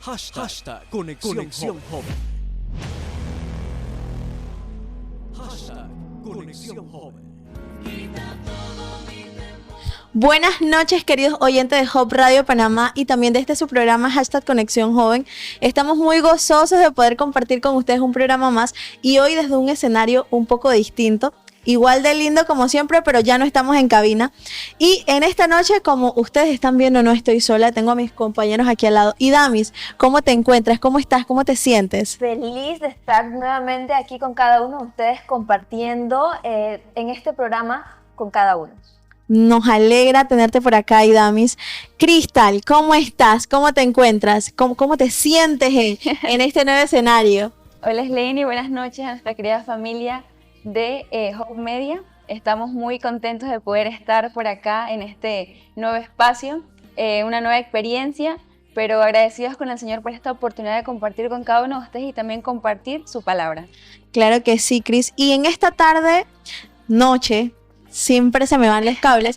Conexión Joven. Conexión Joven. Buenas noches, queridos oyentes de Hub Radio Panamá y también de este su programa Conexión Joven. Estamos muy gozosos de poder compartir con ustedes un programa más y hoy desde un escenario un poco distinto. Igual de lindo como siempre, pero ya no estamos en cabina. Y en esta noche, como ustedes están viendo, no estoy sola. Tengo a mis compañeros aquí al lado. Y Damis, ¿cómo te encuentras? ¿Cómo estás? ¿Cómo te sientes? Feliz de estar nuevamente aquí con cada uno de ustedes compartiendo en este programa con cada uno. Nos alegra tenerte por acá, Idamis. Cristal, ¿cómo estás? ¿Cómo te encuentras? ¿Cómo te sientes en este nuevo escenario? Hola Slane y buenas noches a nuestra querida familia de Hub Media. Estamos muy contentos de poder estar por acá en este nuevo espacio, una nueva experiencia, pero agradecidos con el Señor por esta oportunidad de compartir con cada uno de ustedes y también compartir su palabra. Claro que sí, Cris. Y en esta tarde, noche, siempre se me van los cables,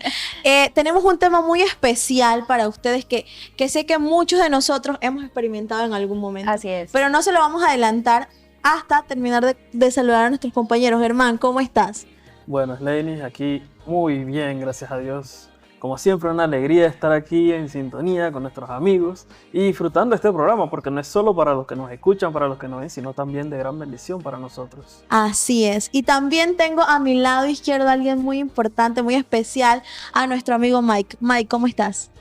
tenemos un tema muy especial para ustedes que sé que muchos de nosotros hemos experimentado en algún momento. Así es. Pero no se lo vamos a adelantar hasta terminar de saludar a nuestros compañeros. Germán, ¿cómo estás? Bueno, Slane, aquí muy bien, gracias a Dios. Como siempre, una alegría estar aquí en sintonía con nuestros amigos y disfrutando este programa, porque no es solo para los que nos escuchan, para los que nos ven, sino también de gran bendición para nosotros. Así es. Y también tengo a mi lado izquierdo a alguien muy importante, muy especial, a nuestro amigo Mike. Mike, ¿cómo estás?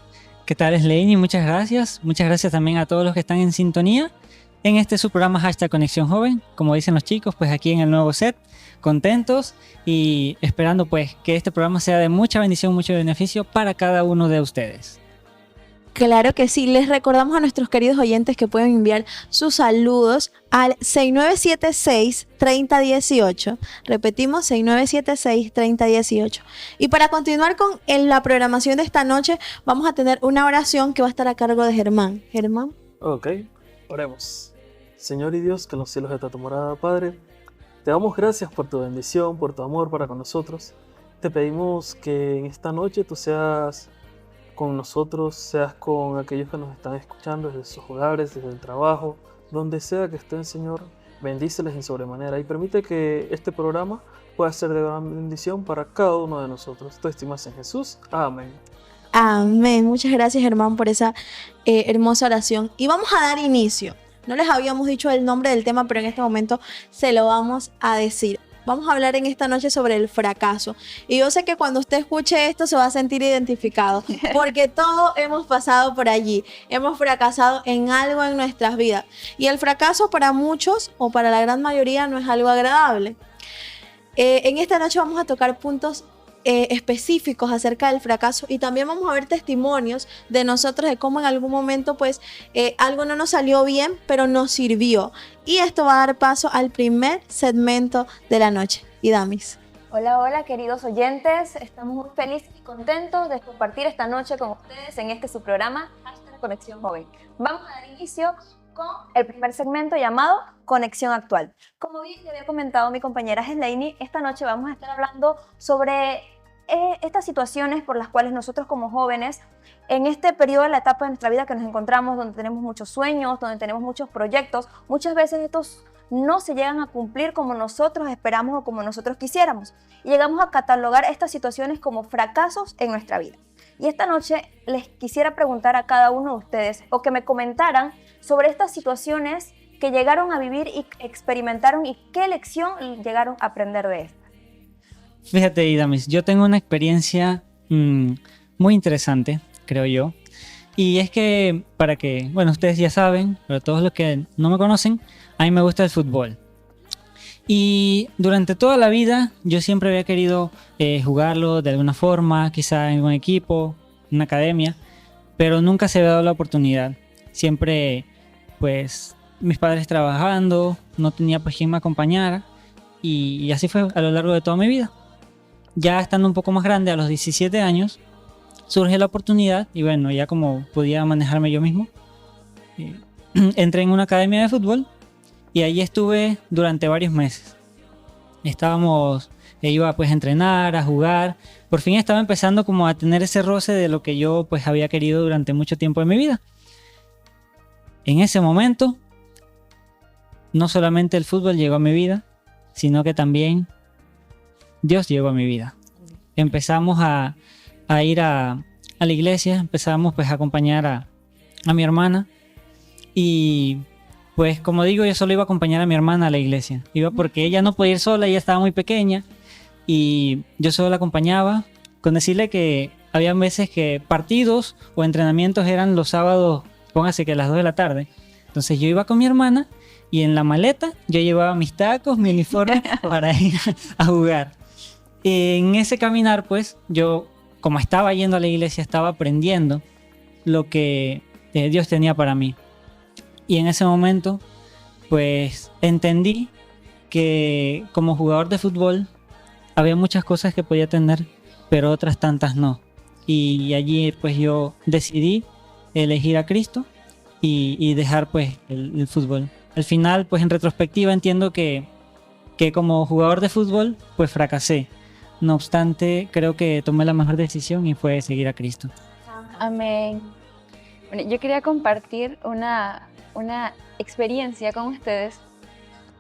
¿Qué tal, Slane? Muchas gracias. Muchas gracias también a todos los que están en sintonía en este su programa Conexión Joven. Como dicen los chicos, pues aquí en el nuevo set, contentos y esperando pues que este programa sea de mucha bendición, mucho beneficio para cada uno de ustedes. Claro que sí, les recordamos a nuestros queridos oyentes que pueden enviar sus saludos al 6976-3018. Repetimos, 6976-3018. Y para continuar con la programación de esta noche, vamos a tener una oración que va a estar a cargo de Germán. Germán. Ok, oremos. Señor y Dios, que en los cielos está tu morada, Padre, te damos gracias por tu bendición, por tu amor para con nosotros. Te pedimos que en esta noche tú seas con nosotros, seas con aquellos que nos están escuchando desde sus hogares, desde el trabajo, donde sea que estén, Señor, bendíceles en sobremanera y permite que este programa pueda ser de gran bendición para cada uno de nosotros. Tú estimas en Jesús. Amén. Amén. Muchas gracias, Germán, por esa hermosa oración. Y vamos a dar inicio. No les habíamos dicho el nombre del tema, pero en este momento se lo vamos a decir. Vamos a hablar en esta noche sobre el fracaso. Y yo sé que cuando usted escuche esto se va a sentir identificado, porque todos hemos pasado por allí. Hemos fracasado en algo en nuestras vidas. Y el fracaso para muchos, o para la gran mayoría, no es algo agradable. En esta noche vamos a tocar puntos específicos acerca del fracaso y también vamos a ver testimonios de nosotros de cómo en algún momento pues algo no nos salió bien pero nos sirvió, y esto va a dar paso al primer segmento de la noche. Y Damis. Hola, hola queridos oyentes, estamos muy felices y contentos de compartir esta noche con ustedes en este su programa Conexión Joven. Vamos a dar inicio con el primer segmento llamado Conexión Actual. Como bien le había comentado mi compañera Slane, esta noche vamos a estar hablando sobre estas situaciones por las cuales nosotros como jóvenes, en este periodo de la etapa de nuestra vida que nos encontramos, donde tenemos muchos sueños, donde tenemos muchos proyectos, muchas veces estos no se llegan a cumplir como nosotros esperamos o como nosotros quisiéramos. Y llegamos a catalogar estas situaciones como fracasos en nuestra vida. Y esta noche les quisiera preguntar a cada uno de ustedes o que me comentaran sobre estas situaciones que llegaron a vivir y experimentaron y qué lección llegaron a aprender de esto. Fíjate, Idamis, yo tengo una experiencia muy interesante, creo yo. Y es que, bueno, ustedes ya saben, pero todos los que no me conocen, a mí me gusta el fútbol. Y durante toda la vida yo siempre había querido jugarlo de alguna forma, quizá en un equipo, en una academia, pero nunca se había dado la oportunidad. Siempre, pues, mis padres trabajando, no tenía pues quien me acompañara, y así fue a lo largo de toda mi vida. Ya estando un poco más grande, a los 17 años, surge la oportunidad y bueno, ya como podía manejarme yo mismo, entré en una academia de fútbol y ahí estuve durante varios meses. Iba pues a entrenar, a jugar. Por fin estaba empezando como a tener ese roce de lo que yo pues había querido durante mucho tiempo de mi vida. en ese momento, no solamente el fútbol llegó a mi vida, sino que también Dios llegó a mi vida. Empezamos a ir a la iglesia, empezamos pues a acompañar a mi hermana y pues como digo, yo solo iba a acompañar a mi hermana a la iglesia. Iba porque ella no podía ir sola, ella estaba muy pequeña y yo solo la acompañaba, con decirle que había veces que partidos o entrenamientos eran los sábados, póngase que a las 2 de la tarde. Entonces yo iba con mi hermana y en la maleta yo llevaba mis tacos, mi uniforme para ir a jugar. En ese caminar, pues, yo, como estaba yendo a la iglesia, estaba aprendiendo lo que Dios tenía para mí. Y en ese momento, pues, entendí que como jugador de fútbol había muchas cosas que podía tener, pero otras tantas no. Y allí, pues, yo decidí elegir a Cristo y dejar, pues, el fútbol. Al final, pues, en retrospectiva entiendo que como jugador de fútbol, pues, fracasé. No obstante, creo que tomé la mejor decisión y fue seguir a Cristo. Amén. Bueno, yo quería compartir una experiencia con ustedes.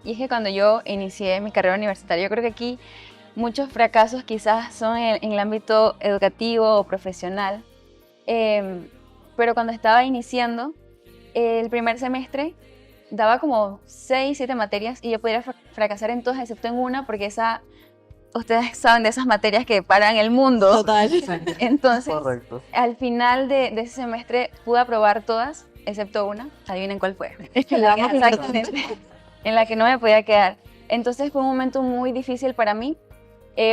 Y es que cuando yo inicié mi carrera universitaria, yo creo que aquí muchos fracasos quizás son en el ámbito educativo o profesional. Pero cuando estaba iniciando, el primer semestre daba como 6, 7 materias y yo podía fracasar en todas excepto en una porque ustedes saben de esas materias que paran el mundo. Total. Entonces, Correcto. al final de ese semestre pude aprobar todas, excepto una. Adivinen cuál fue. Exactamente. En la que no me podía quedar. Entonces fue un momento muy difícil para mí,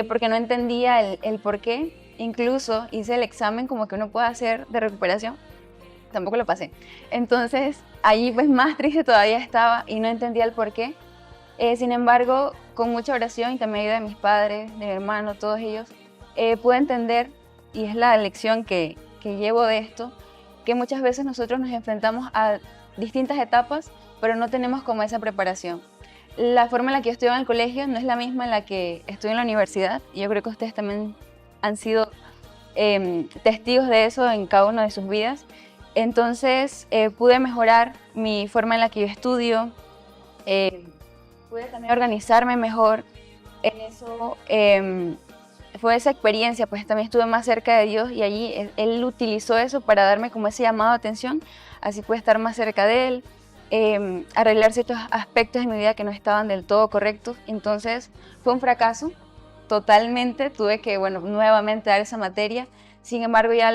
porque no entendía el por qué. Incluso hice el examen como que uno puede hacer de recuperación. Tampoco lo pasé. Entonces, allí pues más triste todavía estaba y no entendía el por qué. Sin embargo, con mucha oración y también ayuda de mis padres, de mi hermano, todos ellos, pude entender, y es la lección que llevo de esto, que muchas veces nosotros nos enfrentamos a distintas etapas, pero no tenemos como esa preparación. La forma en la que yo estuve en el colegio no es la misma en la que estuve en la universidad, y yo creo que ustedes también han sido testigos de eso en cada una de sus vidas. Entonces, pude mejorar mi forma en la que yo estudio, pude también organizarme mejor. En eso fue esa experiencia, pues también estuve más cerca de Dios y allí Él utilizó eso para darme como ese llamado de atención, así pude estar más cerca de Él, arreglar ciertos aspectos de mi vida que no estaban del todo correctos. Entonces fue un fracaso, totalmente, tuve que, bueno, nuevamente dar esa materia. Sin embargo, ya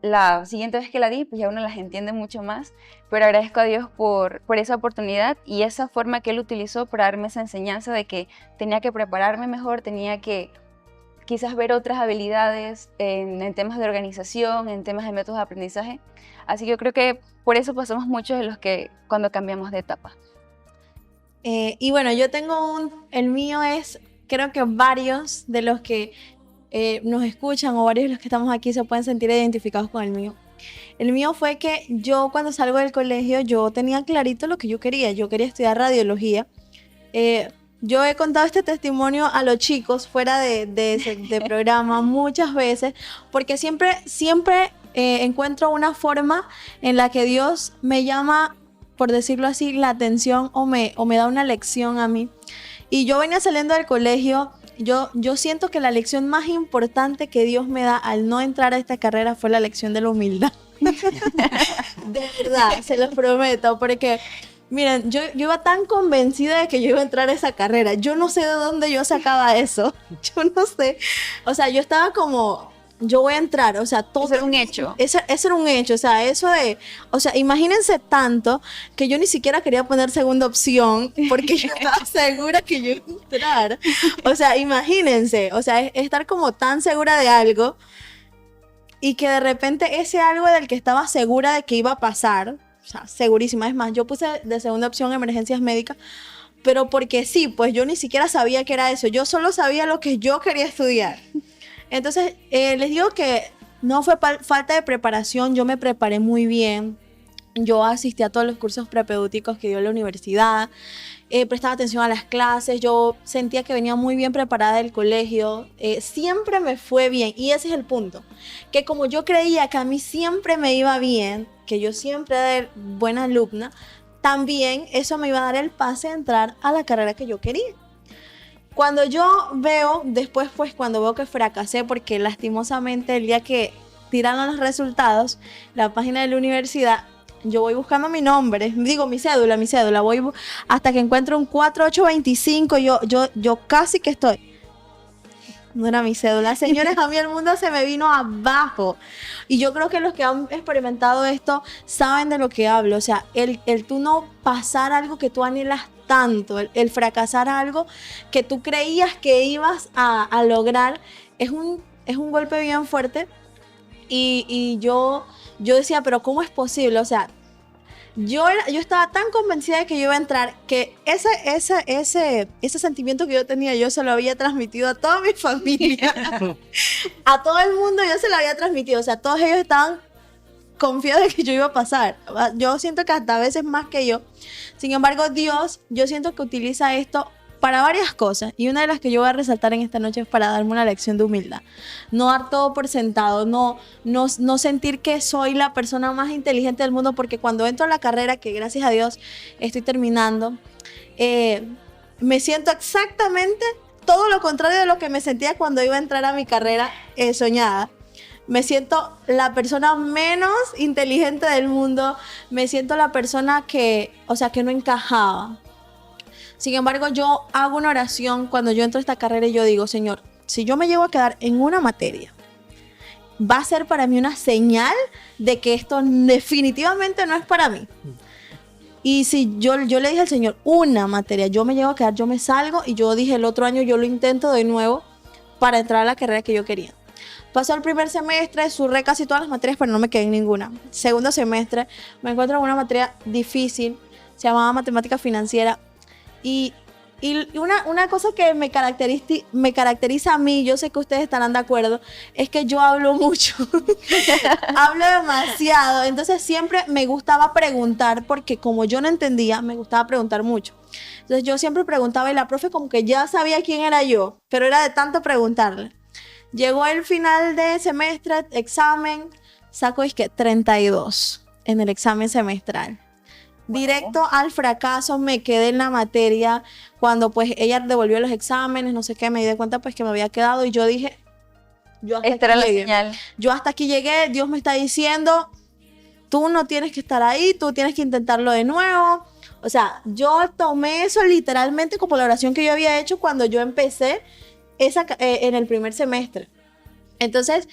la siguiente vez que la di, pues ya uno las entiende mucho más, pero agradezco a Dios por esa oportunidad y esa forma que Él utilizó para darme esa enseñanza de que tenía que prepararme mejor, tenía que quizás ver otras habilidades en temas de organización, en temas de métodos de aprendizaje. Así que yo creo que por eso pasamos muchos de los que cuando cambiamos de etapa. Y bueno, yo tengo el mío es, creo que varios de los que nos escuchan o varios de los que estamos aquí se pueden sentir identificados con el mío. El mío fue que yo cuando salgo del colegio yo tenía clarito lo que yo quería estudiar radiología. Yo he contado este testimonio a los chicos fuera de programa muchas veces porque siempre encuentro una forma en la que Dios me llama, por decirlo así, la atención o me da una lección a mí. Y yo venía saliendo del colegio. Yo siento que la lección más importante que Dios me da al no entrar a esta carrera fue la lección de la humildad. De verdad, se los prometo, porque miren, yo iba tan convencida de que yo iba a entrar a esa carrera. Yo no sé de dónde yo sacaba eso. Yo no sé. O sea, yo estaba como, yo voy a entrar, o sea, todo. Eso era un hecho. Eso era un hecho, o sea, o sea, imagínense tanto que yo ni siquiera quería poner segunda opción porque yo estaba segura que yo iba a entrar. O sea, imagínense, o sea, estar como tan segura de algo y que de repente ese algo del que estaba segura de que iba a pasar, o sea, segurísima. Es más, yo puse de segunda opción emergencias médicas, pero porque sí, pues yo ni siquiera sabía que era eso, yo solo sabía lo que yo quería estudiar. Entonces, les digo que no fue falta de preparación, yo me preparé muy bien. Yo asistí a todos los cursos prepedéuticos que dio la universidad, prestaba atención a las clases, yo sentía que venía muy bien preparada del colegio, siempre me fue bien y ese es el punto, que como yo creía que a mí siempre me iba bien, que yo siempre era buena alumna, también eso me iba a dar el pase a entrar a la carrera que yo quería. Cuando yo veo, después pues cuando veo que fracasé, porque lastimosamente el día que tiraron los resultados, la página de la universidad, yo voy buscando mi nombre, digo mi cédula, voy hasta que encuentro un 4825, yo casi que estoy. No era mi cédula. Señores, a mí el mundo se me vino abajo. Y yo creo que los que han experimentado esto saben de lo que hablo. O sea, el tú no pasar algo que tú anhelas tanto, el fracasar algo que tú creías que ibas a lograr, es un golpe bien fuerte. Y yo decía, pero ¿cómo es posible? O sea, yo estaba tan convencida de que yo iba a entrar que ese sentimiento que yo tenía, yo se lo había transmitido a toda mi familia. A todo el mundo yo se lo había transmitido. O sea, todos ellos estaban confiados de que yo iba a pasar. Yo siento que hasta a veces más que yo. Sin embargo, Dios, yo siento que utiliza esto para varias cosas, y una de las que yo voy a resaltar en esta noche es para darme una lección de humildad. No dar todo por sentado, no sentir que soy la persona más inteligente del mundo, porque cuando entro a la carrera, que gracias a Dios estoy terminando, me siento exactamente todo lo contrario de lo que me sentía cuando iba a entrar a mi carrera soñada. Me siento la persona menos inteligente del mundo, me siento la persona que no encajaba. Sin embargo, yo hago una oración cuando yo entro a esta carrera y yo digo, Señor, si yo me llego a quedar en una materia, va a ser para mí una señal de que esto definitivamente no es para mí. Y si yo le dije al Señor, una materia, yo me llego a quedar, yo me salgo, y yo dije el otro año yo lo intento de nuevo para entrar a la carrera que yo quería. Pasó el primer semestre, surré casi todas las materias, pero no me quedé en ninguna. Segundo semestre, me encuentro en una materia difícil, se llamaba matemática financiera. Y una cosa que me caracteriza a mí, yo sé que ustedes estarán de acuerdo, es que yo hablo mucho. Hablo demasiado. Entonces siempre me gustaba preguntar, porque como yo no entendía, me gustaba preguntar mucho. Entonces yo siempre preguntaba y la profe como que ya sabía quién era yo, pero era de tanto preguntarle. Llegó el final de semestre, examen, saco 32 en el examen semestral. Directo al fracaso, me quedé en la materia. Cuando pues ella devolvió los exámenes, no sé qué, me di cuenta pues que me había quedado, y yo dije, esta era la señal. Yo hasta aquí llegué, Dios me está diciendo, tú no tienes que estar ahí, tú tienes que intentarlo de nuevo. O sea, yo tomé eso literalmente como la oración que yo había hecho cuando yo empecé en el primer semestre. Entonces,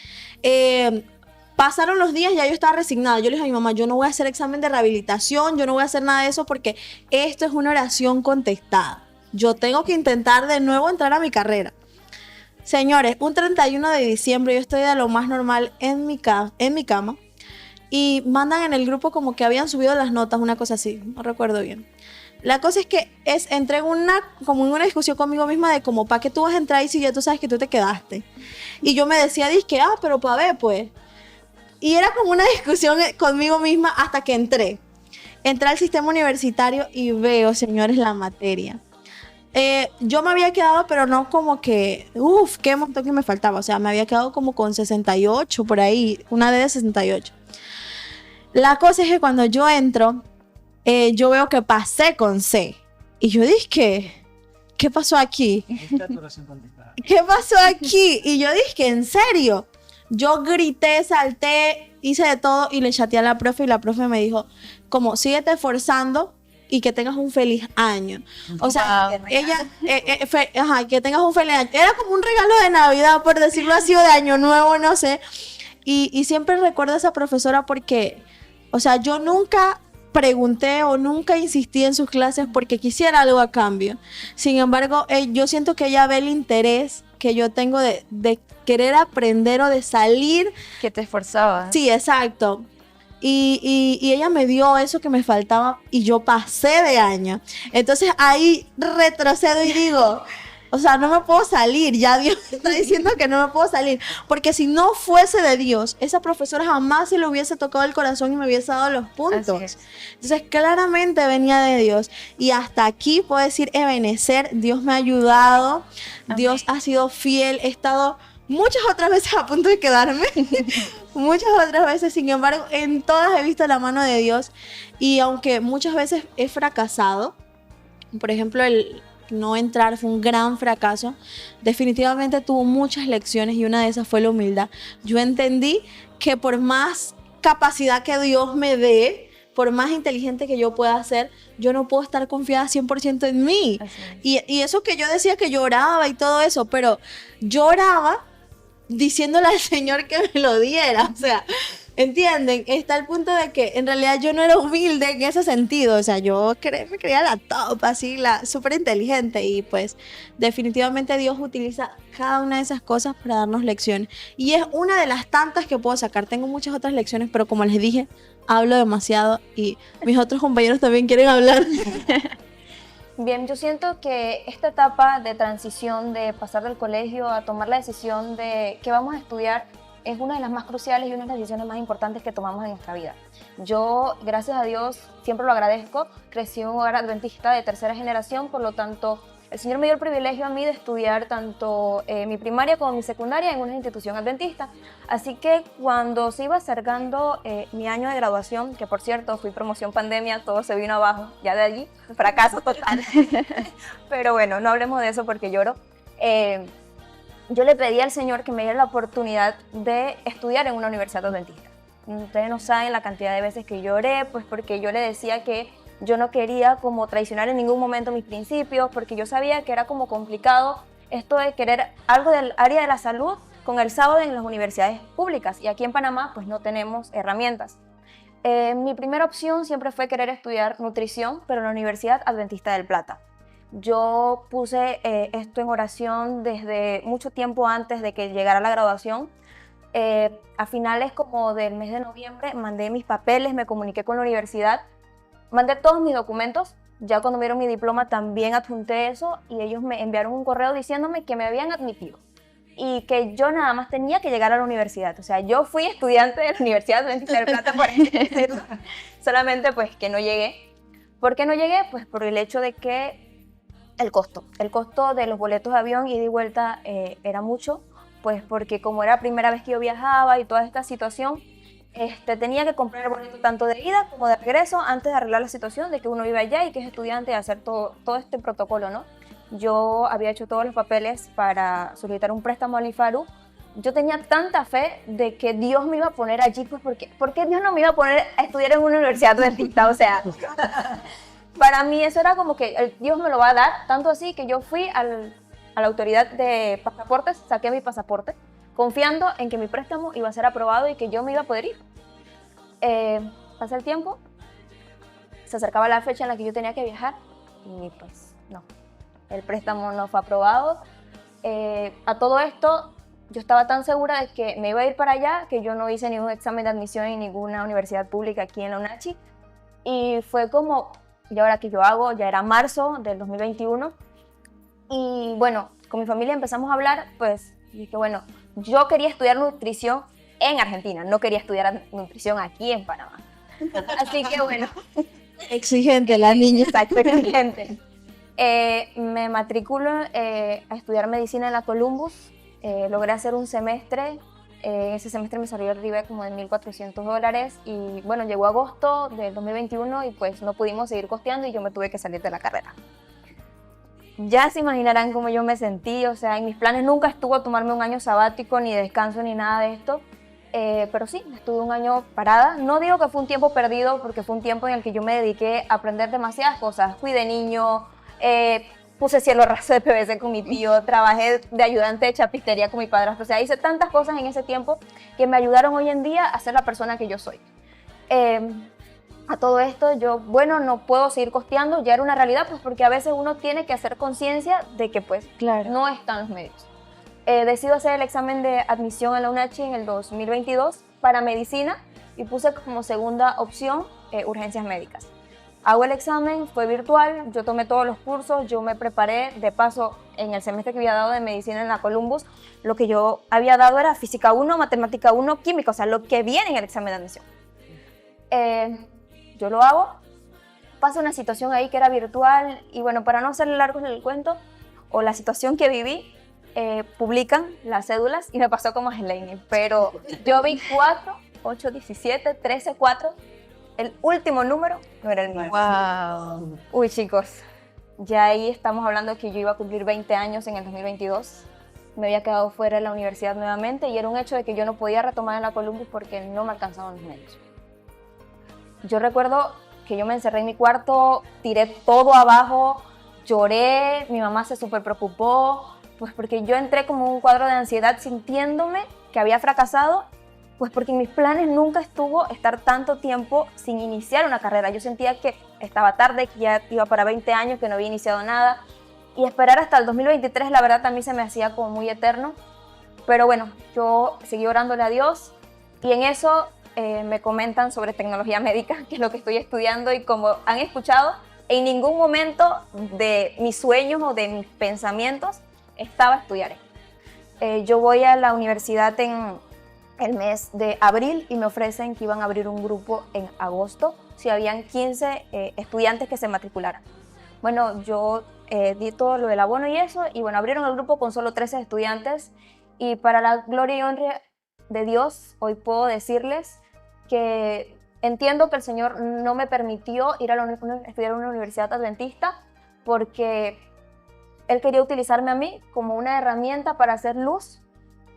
pasaron los días, ya yo estaba resignada. Yo le dije a mi mamá, yo no voy a hacer examen de rehabilitación, yo no voy a hacer nada de eso, porque esto es una oración contestada. Yo tengo que intentar de nuevo entrar a mi carrera. Señores, un 31 de diciembre yo estoy de lo más normal en mi cama, y mandan en el grupo como que habían subido las notas, una cosa así, no recuerdo bien. La cosa es que entré en una discusión conmigo misma de como, ¿para qué tú vas a entrar ahí si ya tú sabes que tú te quedaste? Y yo me decía, pero para ver, pues. Y era como una discusión conmigo misma hasta que entré. Entré al sistema universitario y veo, señores, la materia. Yo me había quedado, pero no como que, qué montón que me faltaba. O sea, me había quedado como con 68 por ahí, una D de 68. La cosa es que cuando yo entro, yo veo que pasé con C. Y yo dije, ¿qué pasó aquí? ¿Qué pasó aquí? Y yo dije, ¿en serio? Yo grité, salté, hice de todo y le chateé a la profe, y la profe me dijo, como, síguete esforzando y que tengas un feliz año. O sea, ella, que tengas un feliz año. Era como un regalo de Navidad, por decirlo así, o de Año Nuevo, no sé. Y siempre recuerdo a esa profesora porque, o sea, yo nunca pregunté o nunca insistí en sus clases porque quisiera algo a cambio. Sin embargo, yo siento que ella ve el interés que yo tengo de querer aprender o de salir. Que te esforzabas. Sí, exacto. Y ella me dio eso que me faltaba y yo pasé de año. Entonces ahí retrocedo y digo, O sea, no me puedo salir. Ya Dios me está diciendo que no me puedo salir. Porque si no fuese de Dios, esa profesora jamás se le hubiese tocado el corazón y me hubiese dado los puntos. Así es. Entonces, claramente venía de Dios. Y hasta aquí puedo decir, Ebenecer, Dios me ha ayudado. Amén. Dios ha sido fiel. He estado muchas otras veces a punto de quedarme. Muchas otras veces, sin embargo, en todas he visto la mano de Dios. Y aunque muchas veces he fracasado, por ejemplo, el no entrar fue un gran fracaso, definitivamente tuvo muchas lecciones y una de esas fue la humildad. Yo entendí que por más capacidad que Dios me dé, por más inteligente que yo pueda ser, yo no puedo estar confiada 100% en mí. Así es. Y eso que yo decía que lloraba y todo eso, pero lloraba diciéndole al Señor que me lo diera. O sea, ¿entienden? Está el punto de que en realidad yo no era humilde en ese sentido. O sea, yo me creía la top, así, la súper inteligente. Y pues definitivamente Dios utiliza cada una de esas cosas para darnos lecciones. Y es una de las tantas que puedo sacar. Tengo muchas otras lecciones, pero como les dije, hablo demasiado y mis otros compañeros también quieren hablar. Bien, yo siento que esta etapa de transición, de pasar del colegio a tomar la decisión de qué vamos a estudiar, es una de las más cruciales y una de las decisiones más importantes que tomamos en nuestra vida. Yo, gracias a Dios, siempre lo agradezco, crecí en un hogar adventista de tercera generación, por lo tanto, el Señor me dio el privilegio a mí de estudiar tanto mi primaria como mi secundaria en una institución adventista. Así que cuando se iba acercando mi año de graduación, que por cierto fui promoción pandemia, todo se vino abajo, ya de allí, fracaso total. Pero bueno, no hablemos de eso porque lloro. Yo le pedí al Señor que me diera la oportunidad de estudiar en una universidad adventista. Ustedes no saben la cantidad de veces que lloré, pues porque yo le decía que yo no quería como traicionar en ningún momento mis principios, porque yo sabía que era como complicado esto de querer algo del área de la salud con el sábado en las universidades públicas. Y aquí en Panamá pues no tenemos herramientas. Mi primera opción siempre fue querer estudiar nutrición, pero en la Universidad Adventista del Plata. Yo puse esto en oración desde mucho tiempo antes de que llegara la graduación. A finales como del mes de noviembre mandé mis papeles, me comuniqué con la universidad, mandé todos mis documentos. Ya cuando vieron mi diploma también adjunté eso y ellos me enviaron un correo diciéndome que me habían admitido y que yo nada más tenía que llegar a la universidad. O sea, yo fui estudiante de la Universidad Adventista del Plata, por decirlo. Solamente pues que no llegué. ¿Por qué no llegué? Pues por el hecho de que el costo de los boletos de avión ida y vuelta era mucho, pues porque como era la primera vez que yo viajaba y toda esta situación, tenía que comprar el boleto tanto de ida como de regreso antes de arreglar la situación de que uno iba allá y que es estudiante y hacer todo este protocolo, ¿no? Yo había hecho todos los papeles para solicitar un préstamo al IFARU. Yo tenía tanta fe de que Dios me iba a poner allí, pues ¿por qué Dios no me iba a poner a estudiar en una universidad adventista? O sea, para mí eso era como que Dios me lo va a dar, tanto así que yo fui a la autoridad de pasaportes, saqué mi pasaporte, confiando en que mi préstamo iba a ser aprobado y que yo me iba a poder ir. Pasé el tiempo, se acercaba la fecha en la que yo tenía que viajar y pues no, el préstamo no fue aprobado. A todo esto, yo estaba tan segura de que me iba a ir para allá que yo no hice ningún examen de admisión en ninguna universidad pública aquí en la UNACHI. Y fue como, ¿y ahora qué yo hago? Ya era marzo del 2021. Y bueno, con mi familia empezamos a hablar, pues dije, bueno, yo quería estudiar nutrición en Argentina, no quería estudiar nutrición aquí en Panamá. Así que bueno. Exigente la niña. Exacto, exigente. Me matriculo a estudiar medicina en la Columbus. Logré hacer un semestre. Ese semestre me salió arriba como de $1,400 y bueno, llegó agosto del 2021 y pues no pudimos seguir costeando y yo me tuve que salir de la carrera. Ya se imaginarán cómo yo me sentí, o sea, en mis planes nunca estuvo tomarme un año sabático, ni descanso, ni nada de esto, pero sí, estuve un año parada. No digo que fue un tiempo perdido, porque fue un tiempo en el que yo me dediqué a aprender demasiadas cosas. Fui de niño, puse cielo raso de PVC con mi tío, trabajé de ayudante de chapistería con mi padrastro, o sea, hice tantas cosas en ese tiempo que me ayudaron hoy en día a ser la persona que yo soy. A todo esto yo, bueno, no puedo seguir costeando, ya era una realidad, pues porque a veces uno tiene que hacer conciencia de que pues Claro. no están los medios. Decido hacer el examen de admisión a la UNACHI en el 2022 para medicina y puse como segunda opción urgencias médicas. hago el examen, fue virtual, yo tomé todos los cursos, yo me preparé, de paso, en el semestre que había dado de medicina en la Columbus, lo que yo había dado era física 1, matemática 1, química, o sea, lo que viene en el examen de admisión. Yo lo hago, pasa una situación ahí que era virtual, y bueno, para no hacerle largo el cuento, o la situación que viví, publican las cédulas y me pasó como a Helene, pero yo vi 4, 8, 17, 13, 4, el último número no era el mío. Wow. Uy, chicos, ya ahí estamos hablando que yo iba a cumplir 20 años en el 2022, me había quedado fuera de la universidad nuevamente y era un hecho de que yo no podía retomar en la Columbus porque no me alcanzaban los medios. Yo recuerdo que yo me encerré en mi cuarto, tiré todo abajo, lloré, mi mamá se súper preocupó, pues porque yo entré como un cuadro de ansiedad sintiéndome que había fracasado, pues porque en mis planes nunca estuvo estar tanto tiempo sin iniciar una carrera. Yo sentía que estaba tarde, que ya iba para 20 años, que no había iniciado nada, y esperar hasta el 2023 la verdad también se me hacía como muy eterno, pero bueno, yo seguí orándole a Dios y en eso me comentan sobre tecnología médica, que es lo que estoy estudiando, y como han escuchado, en ningún momento de mis sueños o de mis pensamientos estaba estudiar esto. Yo voy a la universidad en el mes de abril y me ofrecen que iban a abrir un grupo en agosto si habían 15 estudiantes que se matricularan. Bueno, yo di todo lo del abono y eso, y bueno, abrieron el grupo con solo 13 estudiantes, y para la gloria y honra de Dios, hoy puedo decirles que entiendo que el Señor no me permitió ir a estudiar en una universidad adventista porque Él quería utilizarme a mí como una herramienta para hacer luz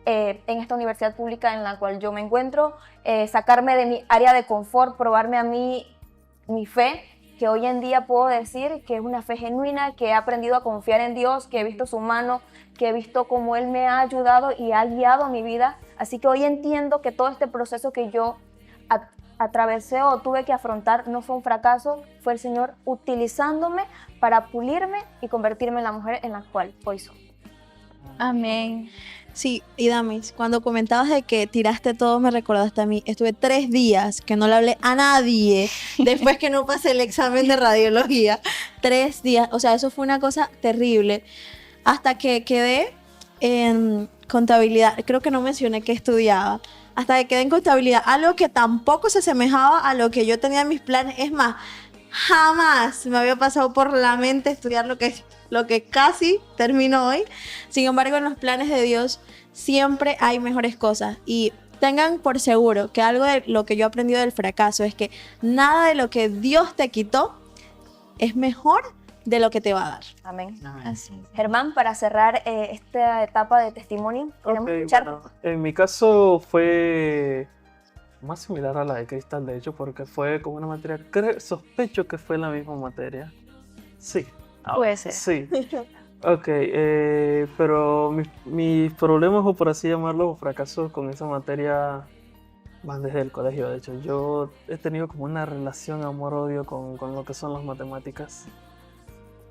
en esta universidad pública en la cual yo me encuentro, sacarme de mi área de confort, probarme a mí mi fe, que hoy en día puedo decir que es una fe genuina, que he aprendido a confiar en Dios, que he visto su mano, que he visto cómo Él me ha ayudado y ha guiado mi vida. Así que hoy entiendo que todo este proceso que yo atravesé o tuve que afrontar no fue un fracaso, fue el Señor utilizándome para pulirme y convertirme en la mujer en la cual hoy soy. Amén. Sí, y Damis, cuando comentabas de que tiraste todo, me recordaste a mí. Estuve 3 días que no le hablé a nadie después que no pasé el examen de radiología. 3 días, o sea, eso fue una cosa terrible. Hasta que quedé en contabilidad, creo que no mencioné que estudiaba. Hasta que quedé en contabilidad, algo que tampoco se asemejaba a lo que yo tenía en mis planes. Es más, jamás me había pasado por la mente estudiar lo que casi termino hoy. Sin embargo, en los planes de Dios siempre hay mejores cosas. Y tengan por seguro que algo de lo que yo he aprendido del fracaso es que nada de lo que Dios te quitó es mejor de lo que te va a dar. Amén. Así. Germán, para cerrar esta etapa de testimonio, queremos escuchar. Bueno, en mi caso fue más similar a la de Cristal, de hecho, porque fue como una materia, sospecho que fue la misma materia. Sí. Puede ser. Sí. Ok, pero mis problemas, o por así llamarlo, o fracasos con esa materia van desde el colegio. De hecho, yo he tenido como una relación amor-odio con lo que son las matemáticas.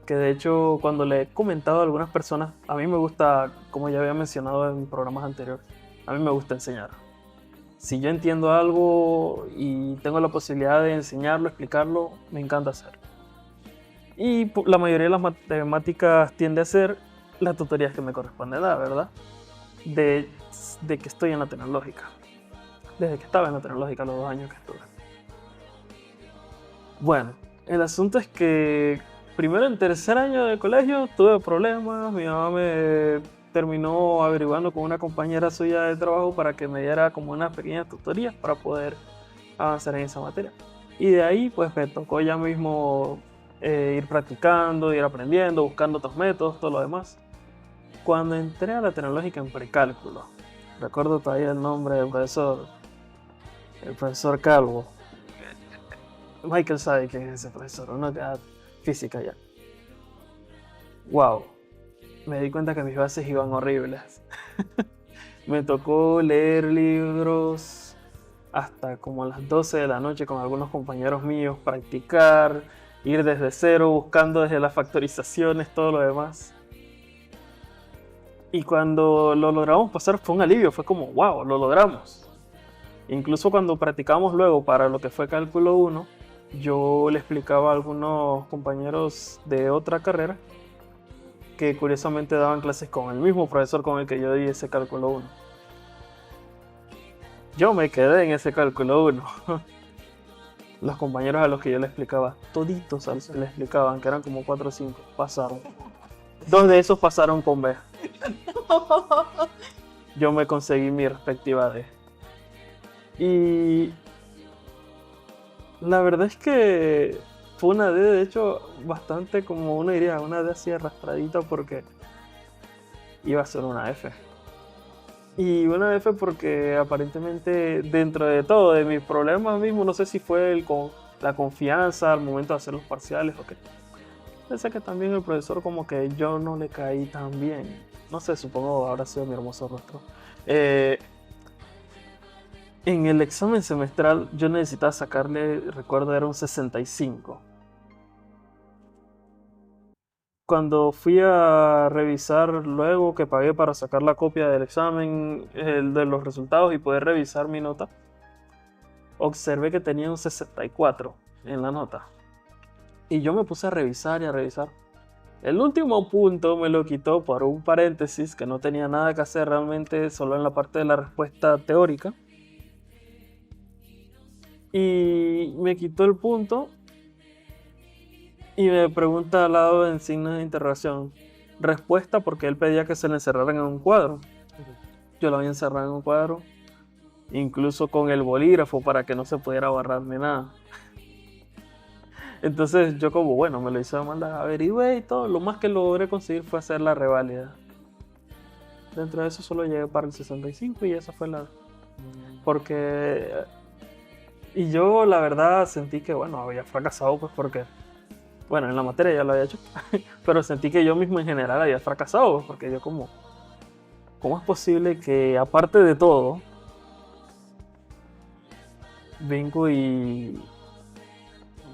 Que de hecho, cuando le he comentado a algunas personas, a mí me gusta, como ya había mencionado en programas anteriores, a mí me gusta enseñar. Si yo entiendo algo y tengo la posibilidad de enseñarlo, explicarlo, me encanta hacerlo. Y la mayoría de las matemáticas tiende a ser las tutorías que me corresponden dar, ¿verdad? De que estoy en la tecnológica. Desde que estaba en la tecnológica, los 2 años que estuve. Bueno, el asunto es que primero en tercer año de colegio tuve problemas. Mi mamá me terminó averiguando con una compañera suya de trabajo para que me diera como unas pequeñas tutorías para poder avanzar en esa materia. Y de ahí pues me tocó ya mismo ir practicando, ir aprendiendo, buscando otros métodos, todo lo demás. Cuando entré a la tecnológica en precálculo, recuerdo todavía el nombre del profesor, el profesor Calvo. Michael sabe quién es ese profesor, uno que da física ya. Wow, me di cuenta que mis bases iban horribles. Me tocó leer libros hasta como a las 12 de la noche con algunos compañeros míos, practicar, ir desde cero, buscando desde las factorizaciones, todo lo demás. Y cuando lo logramos pasar fue un alivio, fue como wow, lo logramos. Incluso cuando practicamos luego para lo que fue cálculo 1, yo le explicaba a algunos compañeros de otra carrera que curiosamente daban clases con el mismo profesor con el que yo di ese cálculo 1. Yo me quedé en ese cálculo 1. Los compañeros a los que yo le explicaba, toditos a los que le explicaban, que eran como 4 o 5, pasaron. 2 de esos pasaron con B. Yo me conseguí mi respectiva D. Y la verdad es que fue una D, de hecho, bastante, como uno diría, una D así arrastradita porque iba a ser una F. Y una F porque aparentemente dentro de todo, de mis problemas mismos, no sé si fue la confianza al momento de hacer los parciales o qué. Pensé que también el profesor como que yo no le caí tan bien. No sé, supongo habrá sido mi hermoso rostro. En el examen semestral yo necesitaba sacarle, recuerdo, era un 65. Cuando fui a revisar luego que pagué para sacar la copia del examen, el de los resultados y poder revisar mi nota, observé que tenía un 64 en la nota. Y yo me puse a revisar y a revisar. El último punto me lo quitó por un paréntesis que no tenía nada que hacer realmente, solo en la parte de la respuesta teórica. Y me quitó el punto y me pregunta al lado en signos de interrogación. Respuesta porque él pedía que se le encerraran en un cuadro. Yo lo había encerrado en un cuadro, incluso con el bolígrafo para que no se pudiera borrar ni nada. Entonces yo como, bueno, me lo hice de maldad, averigüé y todo. Lo más que logré conseguir fue hacer la reválida. Dentro de eso solo llegué para el 65 y esa fue la... Porque... Y yo la verdad sentí que, bueno, había fracasado pues porque... Bueno, en la materia ya lo había hecho, pero sentí que yo mismo en general había fracasado, pues, porque yo como... ¿Cómo es posible que aparte de todo, vengo y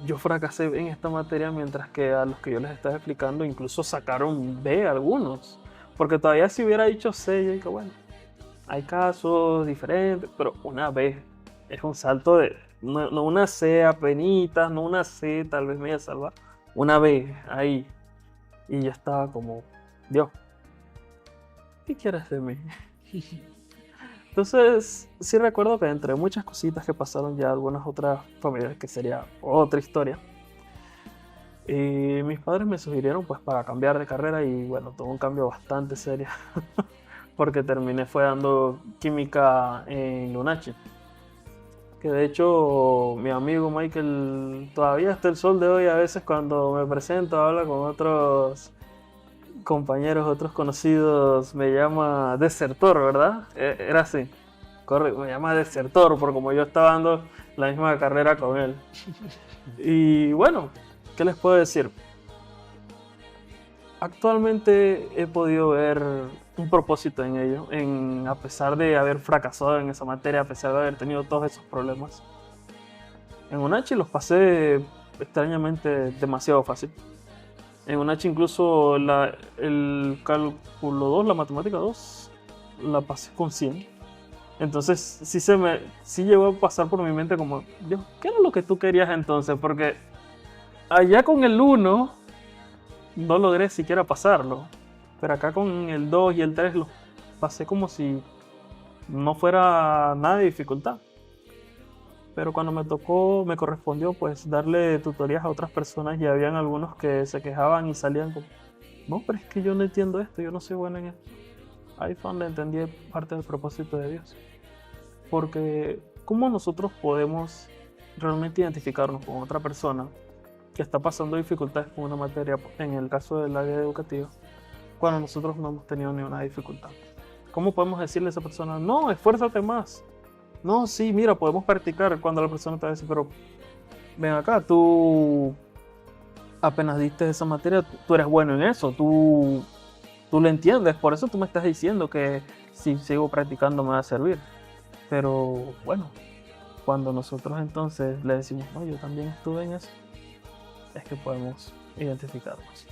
yo fracasé en esta materia mientras que a los que yo les estaba explicando incluso sacaron B algunos? Porque todavía si hubiera dicho C, yo dije, bueno, hay casos diferentes, pero una B es un salto de... No una C apenitas, no una C tal vez media salva, una B ahí. Y yo estaba como, Dios, ¿qué quieres de mí? Entonces, sí recuerdo que entre muchas cositas que pasaron ya algunas otras familiares, que sería otra historia, mis padres me sugirieron pues para cambiar de carrera y bueno, tuvo un cambio bastante serio porque terminé fue dando química en Lunachi. Que de hecho mi amigo Michael todavía hasta el sol de hoy a veces cuando me presento habla con otros compañeros, otros conocidos, me llama desertor, ¿verdad? Era así, correcto, me llama desertor por como yo estaba dando la misma carrera con él. Y bueno, ¿qué les puedo decir? Actualmente he podido ver un propósito en ello, a pesar de haber fracasado en esa materia, a pesar de haber tenido todos esos problemas. En UNACHI los pasé extrañamente demasiado fácil. En UNACHI incluso el cálculo 2, la matemática 2, la pasé con 100. Entonces sí llegó a pasar por mi mente como, Dios, ¿qué era lo que tú querías entonces? Porque allá con el 1 no logré siquiera pasarlo. Pero acá con el 2 y el 3 los pasé como si no fuera nada de dificultad. Pero cuando me correspondió pues darle tutorías a otras personas y habían algunos que se quejaban y salían como, no, pero es que yo no entiendo esto, yo no soy bueno en esto. Ahí fue donde entendí parte del propósito de Dios. Porque ¿cómo nosotros podemos realmente identificarnos con otra persona que está pasando dificultades con una materia, en el caso del área educativa, cuando nosotros no hemos tenido ninguna dificultad? ¿Cómo podemos decirle a esa persona, no, esfuérzate más? No, sí, mira, podemos practicar, cuando la persona te dice, pero ven acá, tú apenas diste esa materia, tú eres bueno en eso, tú lo entiendes, por eso tú me estás diciendo que si sigo practicando me va a servir. Pero bueno, cuando nosotros entonces le decimos, no, yo también estuve en eso, es que podemos identificarnos.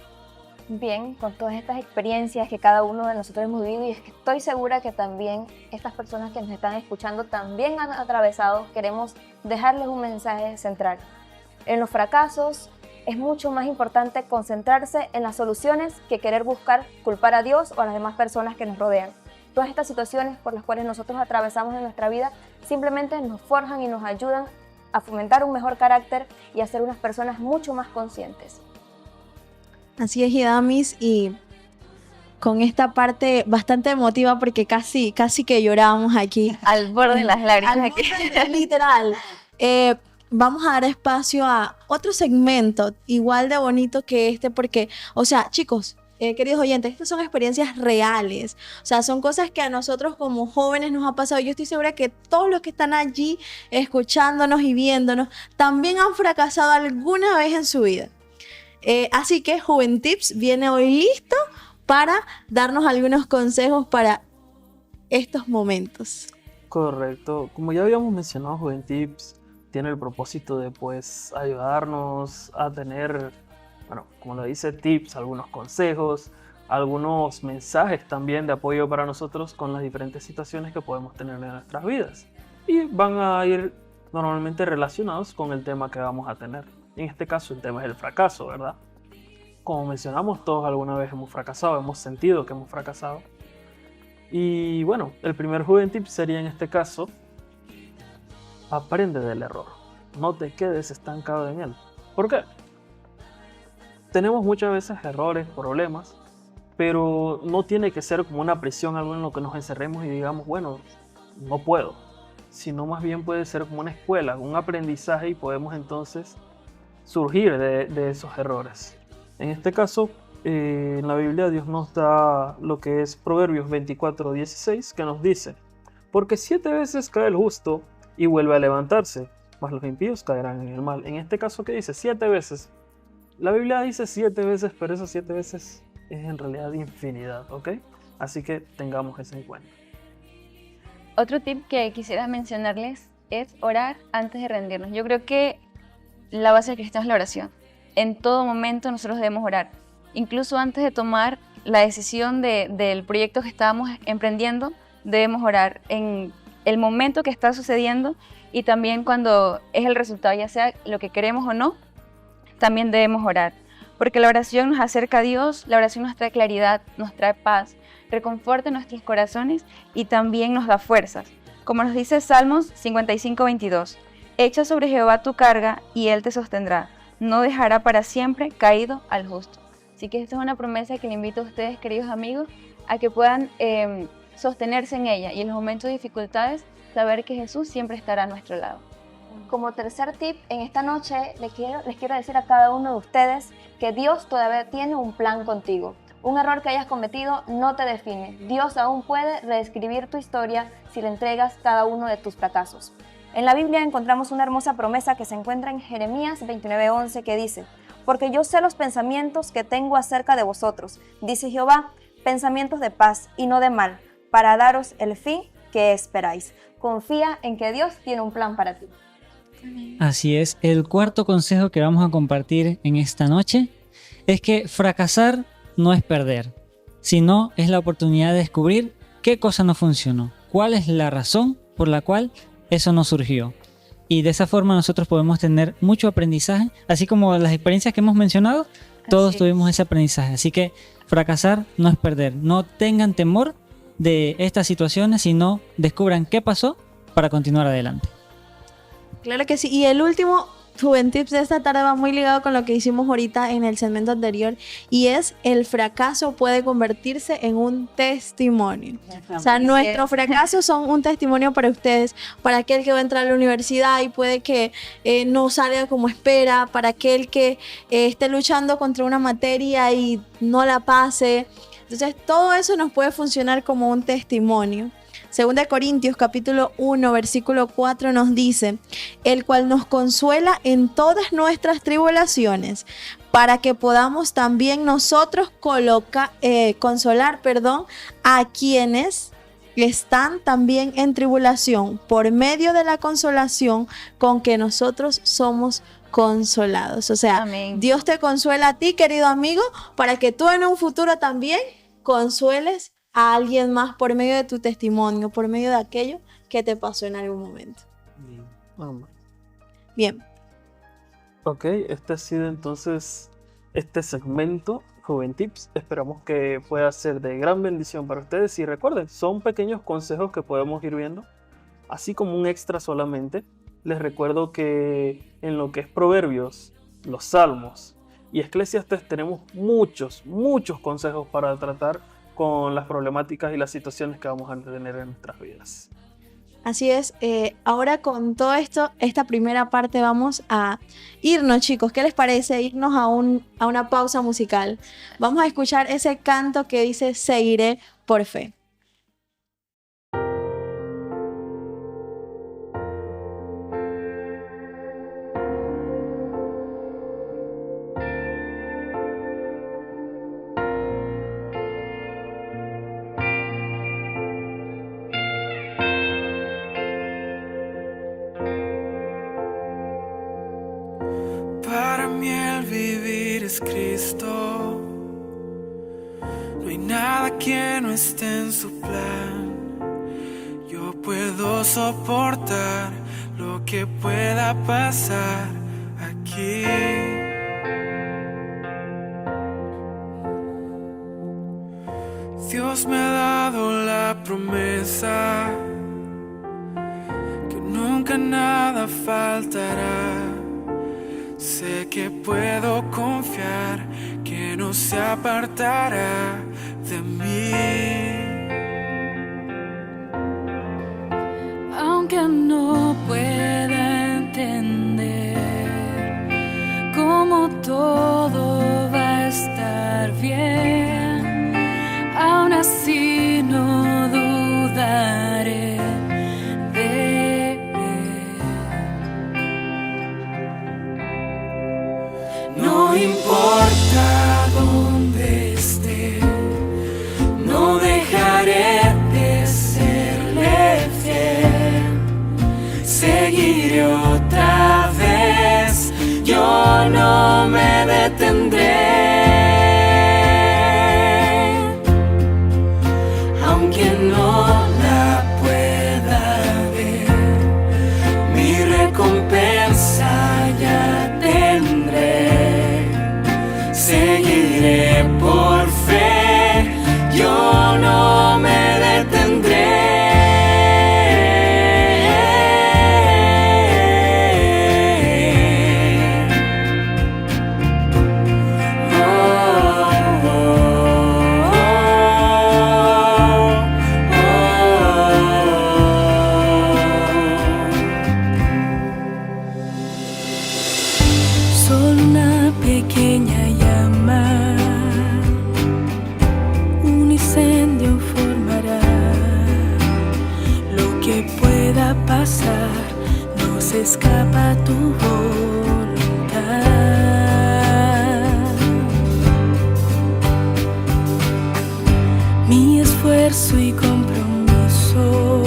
Bien, con todas estas experiencias que cada uno de nosotros hemos vivido, y es que estoy segura que también estas personas que nos están escuchando también han atravesado, queremos dejarles un mensaje central. En los fracasos es mucho más importante concentrarse en las soluciones que querer buscar culpar a Dios o a las demás personas que nos rodean. Todas estas situaciones por las cuales nosotros atravesamos en nuestra vida simplemente nos forjan y nos ayudan a fomentar un mejor carácter y a ser unas personas mucho más conscientes. Así es, Idamis, y con esta parte bastante emotiva porque casi que lloramos aquí. Al borde de las lágrimas. Al aquí. borde, literal. Vamos a dar espacio a otro segmento igual de bonito que este porque, o sea, chicos, queridos oyentes, estas son experiencias reales. O sea, son cosas que a nosotros como jóvenes nos ha pasado. Yo estoy segura que todos los que están allí escuchándonos y viéndonos también han fracasado alguna vez en su vida. Así que Juventips viene hoy listo para darnos algunos consejos para estos momentos. Correcto. Como ya habíamos mencionado, Juventips tiene el propósito de pues ayudarnos a tener, bueno, como lo dice, tips, algunos consejos, algunos mensajes también de apoyo para nosotros con las diferentes situaciones que podemos tener en nuestras vidas. Y van a ir normalmente relacionados con el tema que vamos a tener. En este caso el tema es el fracaso, ¿verdad? Como mencionamos, todos alguna vez hemos fracasado, hemos sentido que hemos fracasado. Y bueno, el primer Juventip sería en este caso: aprende del error, no te quedes estancado en él. ¿Por qué? Tenemos muchas veces errores, problemas, pero no tiene que ser como una prisión, algo en lo que nos encerremos y digamos, bueno, no puedo, sino más bien puede ser como una escuela, un aprendizaje, y podemos entonces surgir de esos errores. En este caso, en la Biblia Dios nos da lo que es Proverbios 24:16, que nos dice: porque 7 veces cae el justo y vuelve a levantarse, mas los impíos caerán en el mal. En este caso, ¿qué dice? 7 veces. La Biblia dice 7 veces, pero esas 7 veces es en realidad infinidad, ¿ok? Así que tengamos eso en cuenta. Otro tip que quisiera mencionarles es orar antes de rendirnos. Yo creo que la base del cristiano es la oración. En todo momento nosotros debemos orar. Incluso antes de tomar la decisión del proyecto que estábamos emprendiendo, debemos orar en el momento que está sucediendo y también cuando es el resultado, ya sea lo que queremos o no, también debemos orar. Porque la oración nos acerca a Dios, la oración nos trae claridad, nos trae paz, reconforta nuestros corazones y también nos da fuerzas. Como nos dice Salmos 55:22, echa sobre Jehová tu carga y Él te sostendrá, no dejará para siempre caído al justo. Así que esta es una promesa que le invito a ustedes, queridos amigos, a que puedan sostenerse en ella y en los momentos de dificultades saber que Jesús siempre estará a nuestro lado. Como tercer tip, en esta noche les quiero decir a cada uno de ustedes que Dios todavía tiene un plan contigo. Un error que hayas cometido no te define. Dios aún puede reescribir tu historia si le entregas cada uno de tus fracasos. En la Biblia encontramos una hermosa promesa que se encuentra en Jeremías 29:11 que dice: porque yo sé los pensamientos que tengo acerca de vosotros, dice Jehová, pensamientos de paz y no de mal, para daros el fin que esperáis. Confía en que Dios tiene un plan para ti. Así es, el cuarto consejo que vamos a compartir en esta noche es que fracasar no es perder, sino es la oportunidad de descubrir qué cosa no funcionó, cuál es la razón por la cual eso no surgió. Y de esa forma nosotros podemos tener mucho aprendizaje, así como las experiencias que hemos mencionado, todos tuvimos ese aprendizaje. Así que fracasar no es perder, no tengan temor de estas situaciones, sino descubran qué pasó para continuar adelante. Claro que sí. Y el último Juventips de esta tarde va muy ligado con lo que hicimos ahorita en el segmento anterior, y es: el fracaso puede convertirse en un testimonio. O sea, nuestros fracasos son un testimonio para ustedes, para aquel que va a entrar a la universidad y puede que no salga como espera, para aquel que esté luchando contra una materia y no la pase. Entonces, todo eso nos puede funcionar como un testimonio. 2 Corintios capítulo 1 versículo 4 nos dice: el cual nos consuela en todas nuestras tribulaciones, para que podamos también nosotros consolar a quienes están también en tribulación, por medio de la consolación con que nosotros somos consolados. O sea, Amén. Dios te consuela a ti, querido amigo, para que tú en un futuro también consueles a alguien más por medio de tu testimonio, por medio de aquello que te pasó en algún momento. Vamos. Bien. Ok, este ha sido entonces este segmento Joven Tips. Esperamos que pueda ser de gran bendición para ustedes. Y recuerden, son pequeños consejos que podemos ir viendo, así como un extra solamente. Les recuerdo que en lo que es Proverbios, los Salmos y Eclesiastes tenemos muchos consejos para tratar con las problemáticas y las situaciones que vamos a tener en nuestras vidas. Así es, ahora con todo esto, esta primera parte vamos a irnos, chicos. ¿Qué les parece? Irnos a una pausa musical. Vamos a escuchar ese canto que dice Seguiré por fe. Para mí el vivir es Cristo. No hay nada que no esté en su plan. Yo puedo soportar lo que pueda pasar aquí. Dios me ha dado la promesa que nunca nada faltará. Sé que puedo confiar que no se apartará de mí. Aunque no pueda entender cómo todo va a estar bien, aún así no dudaré de él. No importa dónde esté, no dejaré de serle fiel. Seguiré otra vez, yo no me detendré. Aunque no la pueda ver, mi recompensa ya tendré. Seguiré por fe, yo no me detendré. Solo una pequeña llama, un incendio formará. Lo que pueda pasar no se escapa a tu voluntad. Mi esfuerzo y compromiso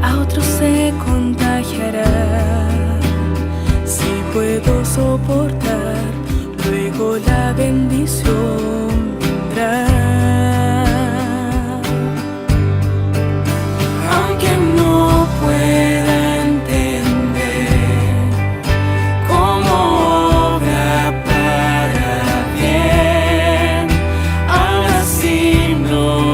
a otros se contagiará. Si puedo soportar, luego la bendición vendrá. Aunque no pueda entender cómo obra para bien, aún así no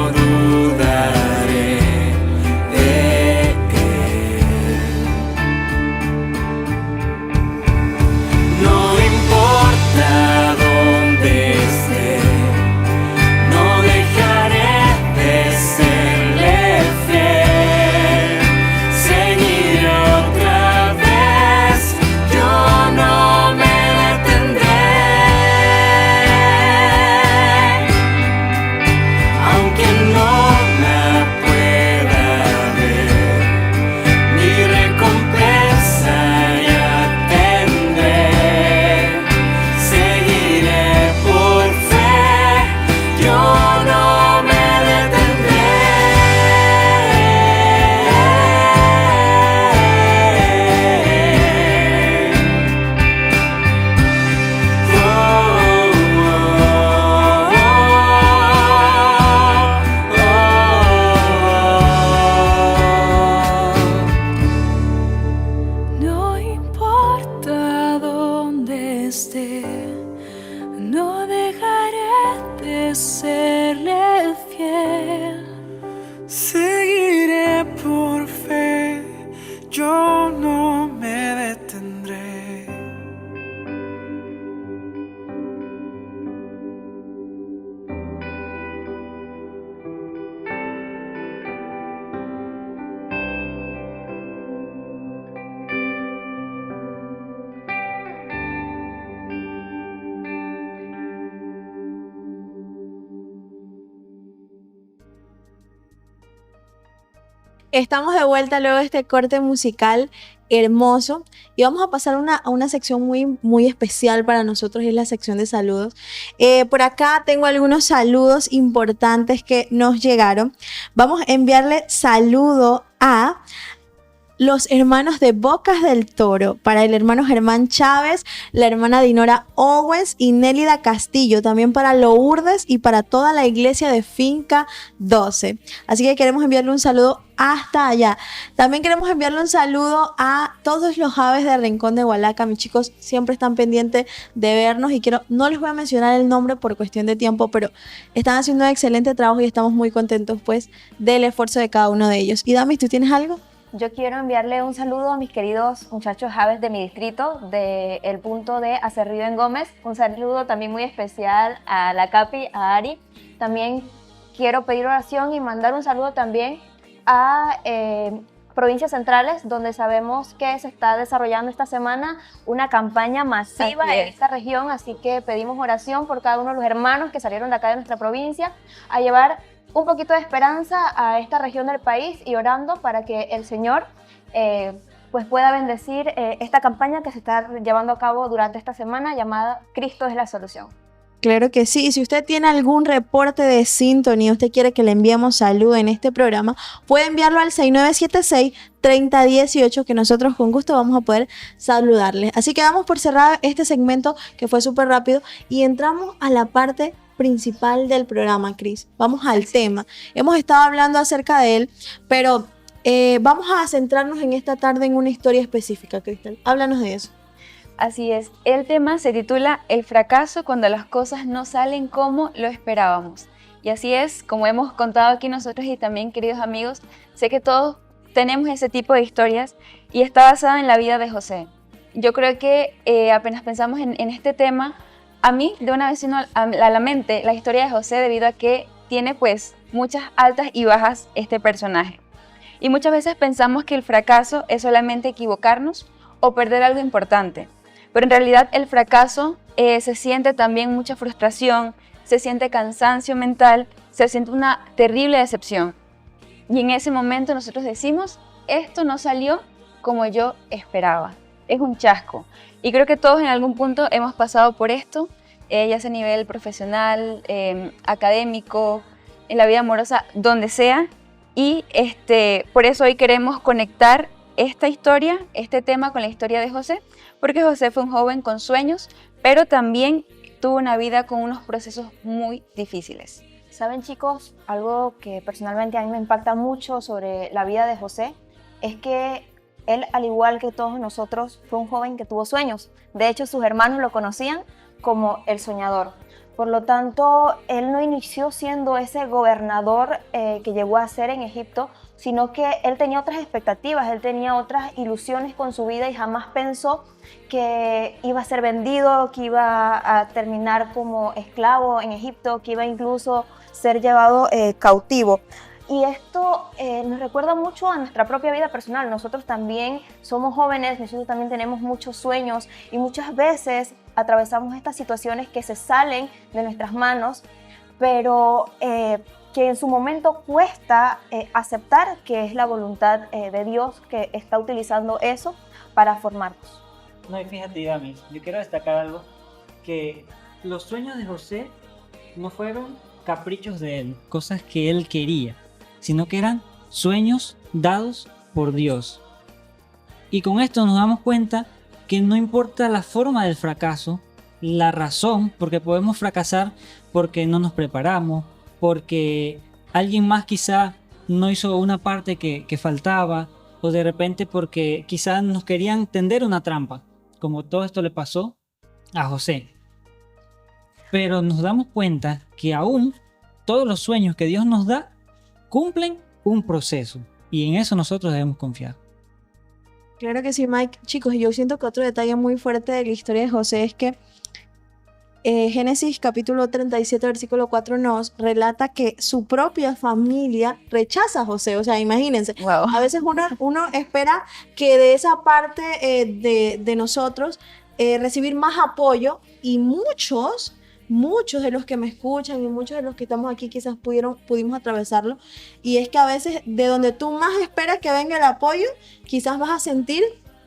no dejaré de serle fiel. Seguiré por fe, yo no me detendré. Estamos de vuelta luego de este corte musical hermoso y vamos a pasar a una sección muy especial para nosotros y es la sección de saludos. Por acá tengo algunos saludos importantes que nos llegaron. Vamos a enviarle saludo a los hermanos de Bocas del Toro, para el hermano Germán Chávez, la hermana Dinora Owens y Nélida Castillo, también para Lourdes y para toda la iglesia de Finca 12. Así que queremos enviarle un saludo hasta allá. También queremos enviarle un saludo a todos los aves de Rincón de Hualaca. Mis chicos siempre están pendientes de vernos y no les voy a mencionar el nombre por cuestión de tiempo, pero están haciendo un excelente trabajo y estamos muy contentos pues del esfuerzo de cada uno de ellos. Y Damis, ¿tú tienes algo? Yo quiero enviarle un saludo a mis queridos muchachos aves de mi distrito, del punto de Acerrío en Gómez. Un saludo también muy especial a la Capi, a Ari. También quiero pedir oración y mandar un saludo también a provincias centrales, donde sabemos que se está desarrollando esta semana una campaña masiva en esta región. Así que pedimos oración por cada uno de los hermanos que salieron de acá de nuestra provincia a llevar un poquito de esperanza a esta región del país y orando para que el Señor pues pueda bendecir esta campaña que se está llevando a cabo durante esta semana llamada Cristo es la solución. Claro que sí. Y si usted tiene algún reporte de sintonía, usted quiere que le enviemos salud en este programa, puede enviarlo al 6976-3018, que nosotros con gusto vamos a poder saludarle. Así que damos por cerrado este segmento que fue súper rápido y entramos a la parte principal del programa, Cris. Vamos al tema. Hemos estado hablando acerca de él, pero vamos a centrarnos en esta tarde en una historia específica, Cristal. Háblanos de eso. Así es, el tema se titula El fracaso cuando las cosas no salen como lo esperábamos. Y así es, como hemos contado aquí nosotros y también queridos amigos, sé que todos tenemos ese tipo de historias y está basada en la vida de José. Yo creo que apenas pensamos en este tema, a mí de una vez vino a la mente la historia de José debido a que tiene pues muchas altas y bajas este personaje. Y muchas veces pensamos que el fracaso es solamente equivocarnos o perder algo importante. Pero en realidad el fracaso se siente también mucha frustración, se siente cansancio mental, se siente una terrible decepción. Y en ese momento nosotros decimos, esto no salió como yo esperaba. Es un chasco. Y creo que todos en algún punto hemos pasado por esto, ya sea a nivel profesional, académico, en la vida amorosa, donde sea. Y por eso hoy queremos conectar esta historia, este tema con la historia de José, porque José fue un joven con sueños, pero también tuvo una vida con unos procesos muy difíciles. Saben, chicos, algo que personalmente a mí me impacta mucho sobre la vida de José es que él, al igual que todos nosotros, fue un joven que tuvo sueños. De hecho, sus hermanos lo conocían como el soñador. Por lo tanto, él no inició siendo ese gobernador que llegó a ser en Egipto, sino que él tenía otras expectativas, él tenía otras ilusiones con su vida y jamás pensó que iba a ser vendido, que iba a terminar como esclavo en Egipto, que iba incluso a ser llevado cautivo. Y esto nos recuerda mucho a nuestra propia vida personal. Nosotros también somos jóvenes, nosotros también tenemos muchos sueños y muchas veces atravesamos estas situaciones que se salen de nuestras manos, pero que en su momento cuesta aceptar que es la voluntad de Dios que está utilizando eso para formarnos. No, y fíjate, Damis, yo quiero destacar algo, que los sueños de José no fueron caprichos de él, cosas que él quería, sino que eran sueños dados por Dios. Y con esto nos damos cuenta que no importa la forma del fracaso, la razón, porque podemos fracasar porque no nos preparamos, porque alguien más quizá no hizo una parte que faltaba, o de repente porque quizá nos querían tender una trampa, como todo esto le pasó a José. Pero nos damos cuenta que aún todos los sueños que Dios nos da cumplen un proceso. Y en eso nosotros debemos confiar. Claro que sí, Mike. Chicos, yo siento que otro detalle muy fuerte de la historia de José es que Génesis capítulo 37, versículo 4 nos relata que su propia familia rechaza a José. O sea, imagínense. Wow. A veces uno espera que de esa parte de nosotros recibir más apoyo, y muchos de los que me escuchan y muchos de los que estamos aquí quizás pudimos atravesarlo, y es que a veces de donde tú más esperas que venga el apoyo, quizás vas a sentir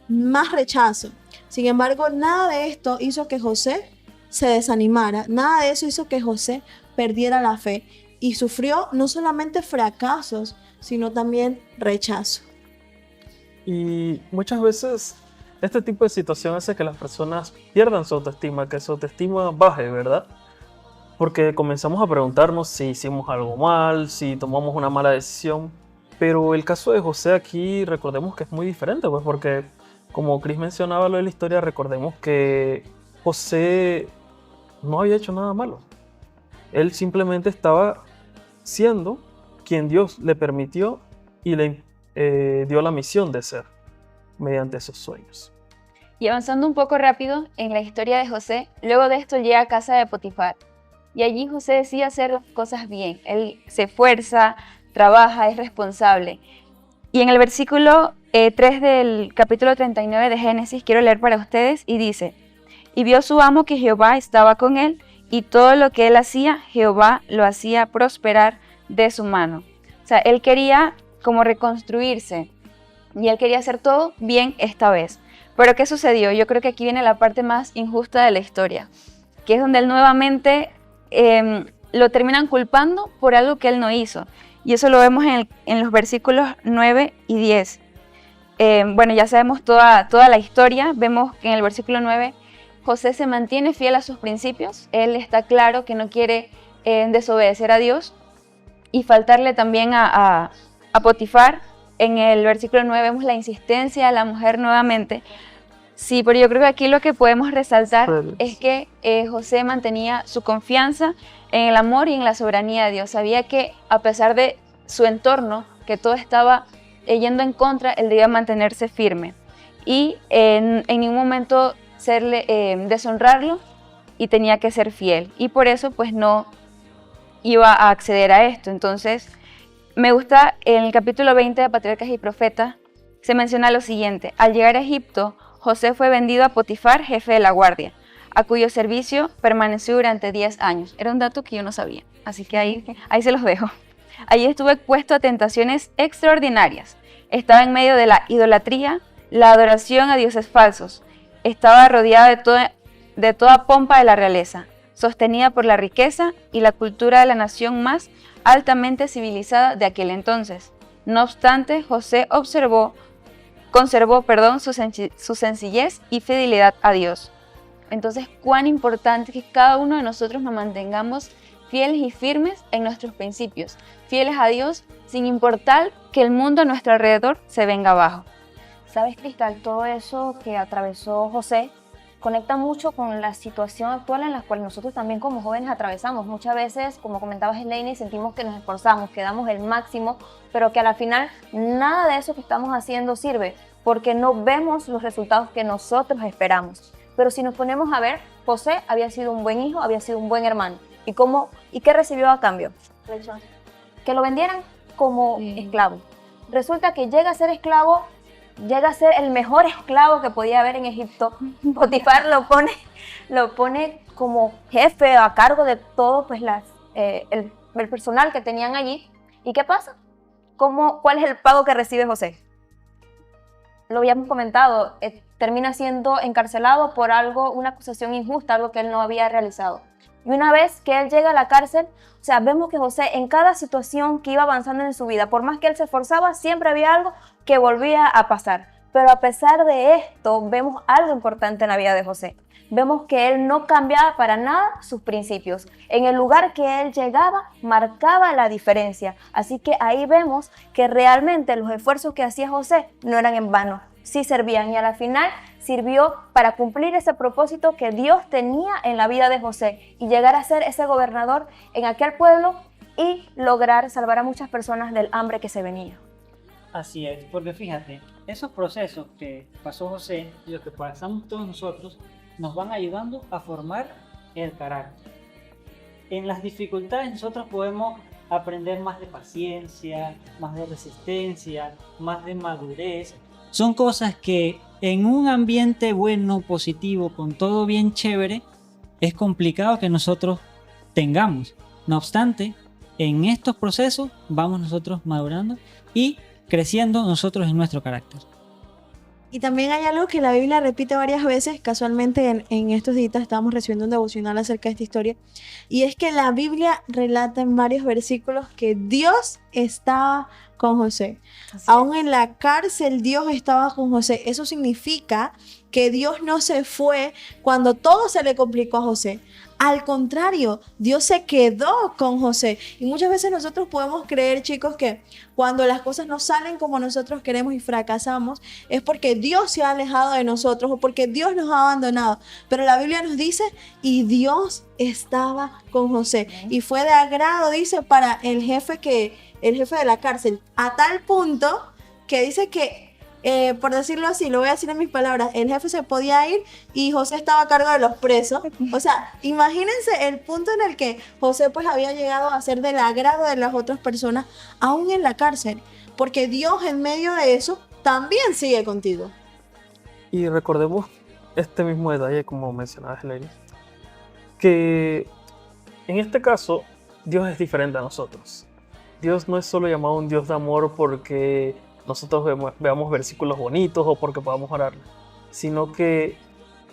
más rechazo. Sin embargo, nada de esto hizo que José se desanimara, nada de eso hizo que José perdiera la fe, y sufrió no solamente fracasos, sino también rechazo. Y muchas veces este tipo de situación hace que las personas pierdan su autoestima, que su autoestima baje, ¿verdad? Porque comenzamos a preguntarnos si hicimos algo mal, si tomamos una mala decisión. Pero el caso de José aquí, recordemos que es muy diferente, pues porque como Chris mencionaba lo de la historia, recordemos que José no había hecho nada malo. Él simplemente estaba siendo quien Dios le permitió y le dio la misión de ser mediante esos sueños. Y avanzando un poco rápido en la historia de José, luego de esto llega a casa de Potifar. Y allí José decide hacer las cosas bien. Él se esfuerza, trabaja, es responsable. Y en el versículo 3 del capítulo 39 de Génesis, quiero leer para ustedes, y dice: y vio su amo que Jehová estaba con él, y todo lo que él hacía, Jehová lo hacía prosperar de su mano. O sea, él quería como reconstruirse, y él quería hacer todo bien esta vez. Pero ¿qué sucedió? Yo creo que aquí viene la parte más injusta de la historia, que es donde él nuevamente lo terminan culpando por algo que él no hizo. Y eso lo vemos en los versículos 9 y 10. Bueno, ya sabemos toda la historia. Vemos que en el versículo 9 José se mantiene fiel a sus principios. Él está claro que no quiere desobedecer a Dios y faltarle también a Potifar. En el versículo 9 vemos la insistencia de la mujer nuevamente. Sí, pero yo creo que aquí lo que podemos resaltar es que José mantenía su confianza en el amor y en la soberanía de Dios. Sabía que a pesar de su entorno, que todo estaba yendo en contra, él debía mantenerse firme y en ningún momento deshonrarlo, y tenía que ser fiel. Y por eso pues no iba a acceder a esto. Entonces me gusta en el capítulo 20 de Patriarcas y Profetas, se menciona lo siguiente: al llegar a Egipto, José fue vendido a Potifar, jefe de la guardia, a cuyo servicio permaneció durante 10 años. Era un dato que yo no sabía, así que ahí se los dejo. Allí estuvo expuesto a tentaciones extraordinarias. Estaba en medio de la idolatría, la adoración a dioses falsos. Estaba rodeado de toda pompa de la realeza, sostenida por la riqueza y la cultura de la nación más altamente civilizada de aquel entonces. No obstante, José conservó su sencillez y fidelidad a Dios. Entonces, cuán importante es que cada uno de nosotros nos mantengamos fieles y firmes en nuestros principios, fieles a Dios, sin importar que el mundo a nuestro alrededor se venga abajo. ¿Sabes, Cristal? Todo eso que atravesó José conecta mucho con la situación actual en la cual nosotros también como jóvenes atravesamos. Muchas veces, como comentabas, Elaine, sentimos que nos esforzamos, que damos el máximo, pero que a la final nada de eso que estamos haciendo sirve, porque no vemos los resultados que nosotros esperamos. Pero si nos ponemos a ver, José había sido un buen hijo, había sido un buen hermano. ¿Y qué recibió a cambio? Que lo vendieran como esclavo. Resulta que llega a ser esclavo, llega a ser el mejor esclavo que podía haber en Egipto. Potifar lo pone como jefe a cargo de todo pues, el personal que tenían allí. ¿Y qué pasa? ¿Cuál es el pago que recibe José? Lo habíamos comentado, termina siendo encarcelado por una acusación injusta, algo que él no había realizado. Y una vez que él llega a la cárcel, o sea, vemos que José en cada situación que iba avanzando en su vida, por más que él se esforzaba, siempre había algo que volvía a pasar. Pero a pesar de esto, vemos algo importante en la vida de José. Vemos que él no cambiaba para nada sus principios. En el lugar que él llegaba, marcaba la diferencia. Así que ahí vemos que realmente los esfuerzos que hacía José no eran en vano, sí servían, y a la final sirvió para cumplir ese propósito que Dios tenía en la vida de José y llegar a ser ese gobernador en aquel pueblo y lograr salvar a muchas personas del hambre que se venía. Así es, porque fíjate, esos procesos que pasó José y los que pasamos todos nosotros nos van ayudando a formar el carácter. En las dificultades nosotros podemos aprender más de paciencia, más de resistencia, más de madurez. Son cosas que en un ambiente bueno, positivo, con todo bien chévere, es complicado que nosotros tengamos. No obstante, en estos procesos vamos nosotros madurando y creciendo nosotros en nuestro carácter. Y también hay algo que la Biblia repite varias veces, casualmente en estos días estábamos recibiendo un devocional acerca de esta historia, y es que la Biblia relata en varios versículos que Dios estaba con José. Aún en la cárcel Dios estaba con José. Eso significa que Dios no se fue cuando todo se le complicó a José. Al contrario, Dios se quedó con José. Y muchas veces nosotros podemos creer, chicos, que cuando las cosas no salen como nosotros queremos y fracasamos, es porque Dios se ha alejado de nosotros o porque Dios nos ha abandonado. Pero la Biblia nos dice, y Dios estaba con José. Y fue de agrado, dice, para el jefe de la cárcel, a tal punto que dice que, por decirlo así, lo voy a decir en mis palabras, el jefe se podía ir y José estaba a cargo de los presos. O sea, imagínense el punto en el que José pues había llegado a ser del agrado de las otras personas, aún en la cárcel, porque Dios en medio de eso también sigue contigo. Y recordemos este mismo detalle, como mencionaba Helene, que en este caso Dios es diferente a nosotros. Dios no es solo llamado un Dios de amor porque nosotros veamos versículos bonitos o porque podamos orarle, sino que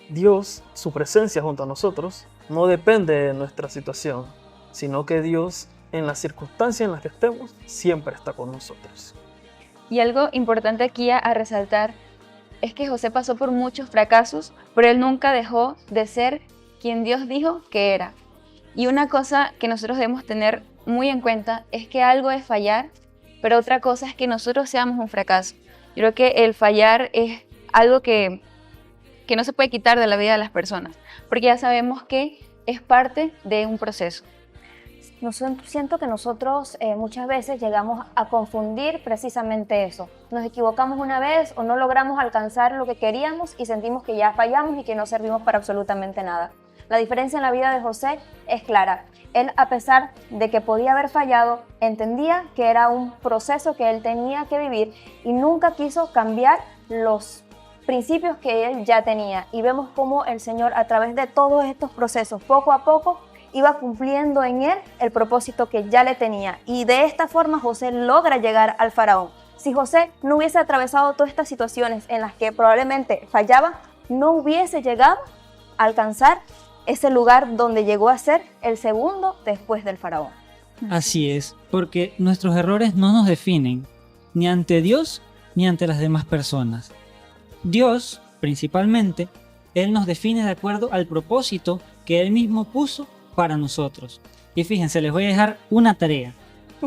Dios, su presencia junto a nosotros, no depende de nuestra situación, sino que Dios, en las circunstancias en las que estemos, siempre está con nosotros. Y algo importante aquí a resaltar es que José pasó por muchos fracasos, pero él nunca dejó de ser quien Dios dijo que era. Y una cosa que nosotros debemos tener muy en cuenta es que algo es fallar, pero otra cosa es que nosotros seamos un fracaso. Yo creo que el fallar es algo que no se puede quitar de la vida de las personas, porque ya sabemos que es parte de un proceso. Siento que nosotros muchas veces llegamos a confundir precisamente eso. Nos equivocamos una vez o no logramos alcanzar lo que queríamos y sentimos que ya fallamos y que no servimos para absolutamente nada. La diferencia en la vida de José es clara. Él, a pesar de que podía haber fallado, entendía que era un proceso que él tenía que vivir y nunca quiso cambiar los principios que él ya tenía. Y vemos cómo el Señor, a través de todos estos procesos, poco a poco, iba cumpliendo en él el propósito que ya le tenía. Y de esta forma José logra llegar al faraón. Si José no hubiese atravesado todas estas situaciones en las que probablemente fallaba, no hubiese llegado a alcanzar ese lugar donde llegó a ser el segundo después del faraón. Así es, porque nuestros errores no nos definen, ni ante Dios ni ante las demás personas. Dios, principalmente, Él nos define de acuerdo al propósito que Él mismo puso para nosotros. Y fíjense, les voy a dejar una tarea.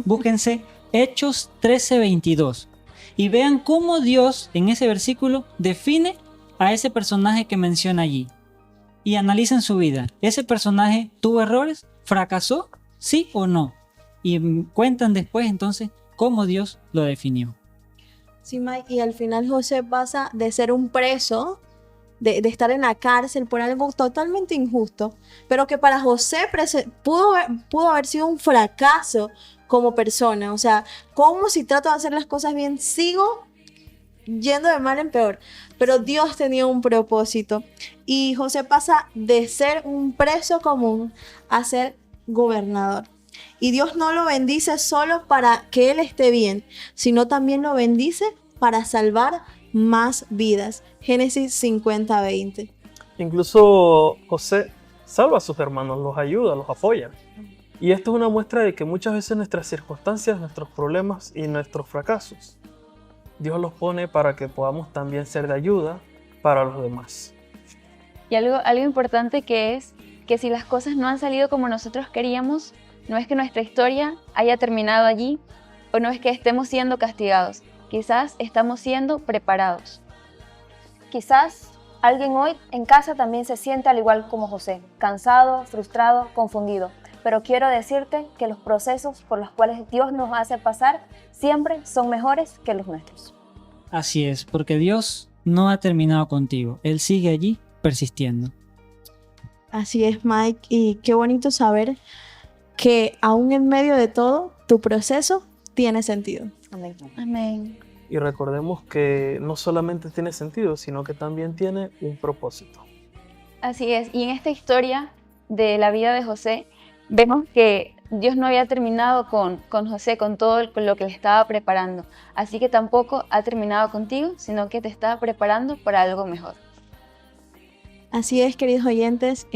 Búsquense Hechos 13:22 y vean cómo Dios en ese versículo define a ese personaje que menciona allí. Y analicen su vida. ¿Ese personaje tuvo errores? ¿Fracasó? ¿Sí o no? Y cuentan después entonces cómo Dios lo definió. Sí, Mike, y al final José pasa de ser un preso, de estar en la cárcel por algo totalmente injusto, pero que para José pudo haber sido un fracaso como persona. O sea, como si trato de hacer las cosas bien, sigo yendo de mal en peor. Pero Dios tenía un propósito. Y José pasa de ser un preso común a ser gobernador. Y Dios no lo bendice solo para que él esté bien, sino también lo bendice para salvar más vidas. Génesis 50:20. Incluso José salva a sus hermanos, los ayuda, los apoya. Y esto es una muestra de que muchas veces nuestras circunstancias, nuestros problemas y nuestros fracasos, Dios los pone para que podamos también ser de ayuda para los demás. Y algo importante que es que si las cosas no han salido como nosotros queríamos, no es que nuestra historia haya terminado allí o no es que estemos siendo castigados. Quizás estamos siendo preparados. Quizás alguien hoy en casa también se siente al igual como José, cansado, frustrado, confundido. Pero quiero decirte que los procesos por los cuales Dios nos hace pasar siempre son mejores que los nuestros. Así es, porque Dios no ha terminado contigo. Él sigue allí persistiendo. Así es, Mike, y qué bonito saber que aún en medio de todo, tu proceso tiene sentido. Amén. Amén. Y recordemos que no solamente tiene sentido, sino que también tiene un propósito. Así es, y en esta historia de la vida de José, vemos que Dios no había terminado con José, con todo lo que le estaba preparando. Así que tampoco ha terminado contigo, sino que te está preparando para algo mejor. Así es, queridos oyentes,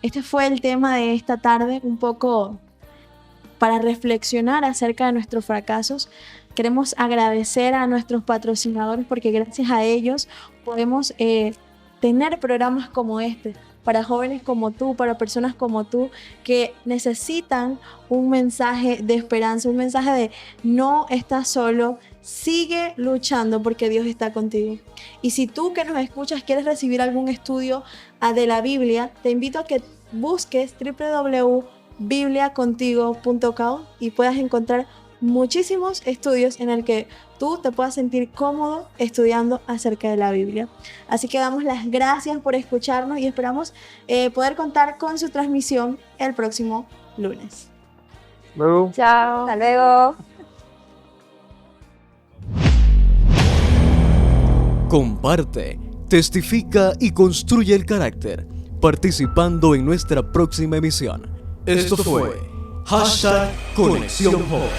este fue el tema de esta tarde, un poco para reflexionar acerca de nuestros fracasos. Queremos agradecer a nuestros patrocinadores porque gracias a ellos podemos tener programas como este, para jóvenes como tú, para personas como tú que necesitan un mensaje de esperanza, un mensaje de no estás solo, sigue luchando porque Dios está contigo. Y si tú que nos escuchas quieres recibir algún estudio de la Biblia, te invito a que busques www.bibliacontigo.com y puedas encontrar muchísimos estudios en el que tú te puedas sentir cómodo estudiando acerca de la Biblia. Así que damos las gracias por escucharnos y esperamos poder contar con su transmisión el próximo lunes. Luego. Chao. Hasta luego. Comparte, testifica y construye el carácter, participando en nuestra próxima emisión. Esto fue #Conexión Joven.